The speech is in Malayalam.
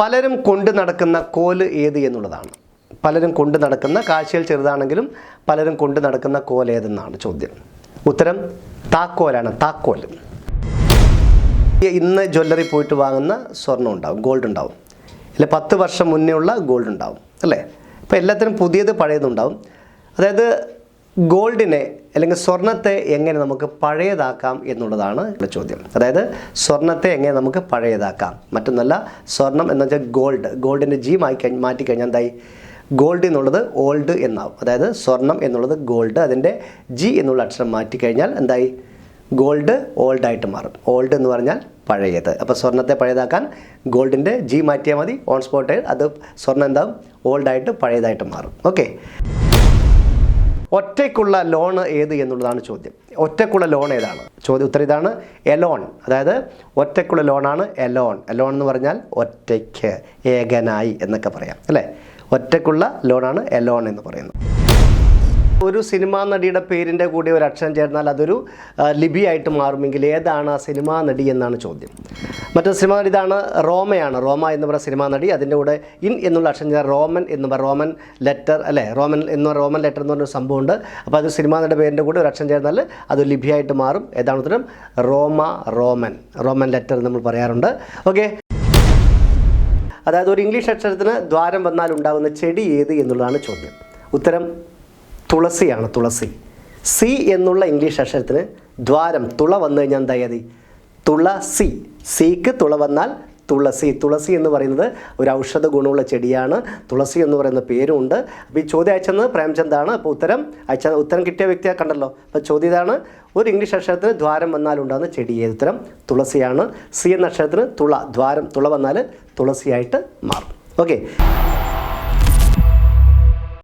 പലരും കൊണ്ട് നടക്കുന്ന കോല് ഏത് എന്നുള്ളതാണ്. പലരും കൊണ്ട് നടക്കുന്ന, കാഴ്ചയിൽ ചെറുതാണെങ്കിലും പലരും കൊണ്ട് നടക്കുന്ന കോൽ ഏതെന്നാണ് ചോദ്യം. ഉത്തരം താക്കോലാണ്. താക്കോൽ. ഇന്ന് ജ്വല്ലറി പോയിട്ട് വാങ്ങുന്ന സ്വർണ്ണം ഉണ്ടാവും, ഗോൾഡ് ഉണ്ടാവും, അല്ലെ 10 വർഷം മുന്നേ ഉള്ള ഗോൾഡ് ഉണ്ടാവും, അല്ലേ? അപ്പോൾ എല്ലാത്തിനും പുതിയത് പഴയതുണ്ടാവും. അതായത് ഗോൾഡിനെ അല്ലെങ്കിൽ സ്വർണത്തെ എങ്ങനെ നമുക്ക് പഴയതാക്കാം എന്നുള്ളതാണ് ഇവിടെ ചോദ്യം. അതായത് സ്വർണത്തെ എങ്ങനെ നമുക്ക് പഴയതാക്കാം, മറ്റൊന്നല്ല. സ്വർണം എന്ന് വെച്ചാൽ ഗോൾഡിൻ്റെ ജി മാറ്റിക്കഴിഞ്ഞാൽ എന്തായി? ഗോൾഡ് എന്നുള്ളത് ഓൾഡ് എന്നാവും. അതായത് സ്വർണം എന്നുള്ളത് ഗോൾഡ്, അതിൻ്റെ ജി എന്നുള്ള അക്ഷരം മാറ്റിക്കഴിഞ്ഞാൽ എന്തായി? ഗോൾഡ് ഓൾഡായിട്ട് മാറും. ഓൾഡ് എന്ന് പറഞ്ഞാൽ പഴയത്. അപ്പോൾ സ്വർണത്തെ പഴയതാക്കാൻ ഗോൾഡിൻ്റെ ജി മാറ്റിയാൽ മതി, ഓൺ സ്പോട്ട്. അത് സ്വർണ്ണം എന്താവും? ഓൾഡായിട്ട് പഴയതായിട്ട് മാറും. ഓക്കെ. ഒറ്റയ്ക്കുള്ള ലോൺ ഏത് എന്നുള്ളതാണ് ചോദ്യം. ഒറ്റയ്ക്കുള്ള ലോൺ ഏതാണ്? ഉത്തരം ഇതാണ്, എലോൺ. അതായത് ഒറ്റയ്ക്കുള്ള ലോണാണ് എലോൺ. എലോൺ എന്ന് പറഞ്ഞാൽ ഒറ്റയ്ക്ക്, ഏകനായി എന്നൊക്കെ പറയാം, അല്ലേ? ഒറ്റയ്ക്കുള്ള ലോണാണ് എലോൺ എന്ന് പറയുന്നത്. ഒരു സിനിമാ നടിയുടെ പേരിൻ്റെ കൂടി ഒരു അക്ഷരം ചേർന്നാൽ അതൊരു ലിപിയായിട്ട് മാറുമെങ്കിൽ ഏതാണ് ആ സിനിമാ നടി എന്നാണ് ചോദ്യം. മറ്റൊരു സിനിമാ നടി ഇതാണ്, റോമയാണ്. റോമ എന്ന് പറയുന്ന സിനിമാ നടി. അതിൻ്റെ കൂടെ ഇൻ എന്നുള്ള അക്ഷരം ചേർന്ന് റോമൻ എന്ന് പറയുന്ന റോമൻ ലെറ്റർ, അല്ലേ? റോമൻ ലെറ്റർ എന്ന് പറഞ്ഞൊരു സംഭവമുണ്ട്. അപ്പോൾ അത് സിനിമാ നടിയുടെ പേരിൻ്റെ കൂടെ ഒരു അക്ഷരം ചേർന്നാൽ അത് ലിപിയായിട്ട് മാറും. ഏതാണ് ഉത്തരം? റോമൻ ലെറ്റർ നമ്മൾ പറയാറുണ്ട്. ഓക്കെ. അതായത് ഒരു ഇംഗ്ലീഷ് അക്ഷരത്തിന് ദ്വാരം വന്നാൽ ഉണ്ടാകുന്ന ചെടി ഏത് എന്നുള്ളതാണ് ചോദ്യം. ഉത്തരം തുളസിയാണ്. തുളസി. സി എന്നുള്ള ഇംഗ്ലീഷ് അക്ഷരത്തിന് ദ്വാരം, തുള വന്നു കഴിഞ്ഞാൽ എന്തായി? തുളസി. സിക്ക് തുള വന്നാൽ തുളസി. തുളസി എന്ന് പറയുന്നത് ഒരു ഔഷധ ഗുണമുള്ള ചെടിയാണ്. തുളസി എന്ന് പറയുന്ന പേരുമുണ്ട്. അപ്പോൾ ഈ ചോദ്യം അയച്ചത് പ്രേംചന്ദാണ്. അപ്പോൾ ഉത്തരം കിട്ടിയ വ്യക്തിയെ കണ്ടല്ലോ. അപ്പോൾ ചോദ്യം ഇതാണ്, ഒരു ഇംഗ്ലീഷ് അക്ഷരത്തിന് ദ്വാരം വന്നാൽ ഉണ്ടാകുന്ന ചെടി ഏത്? ഉത്തരം തുളസിയാണ്. സി എന്ന അക്ഷരത്തിന് തുള, ദ്വാരം, തുള വന്നാൽ തുളസിയായിട്ട് മാറും. ഓക്കെ.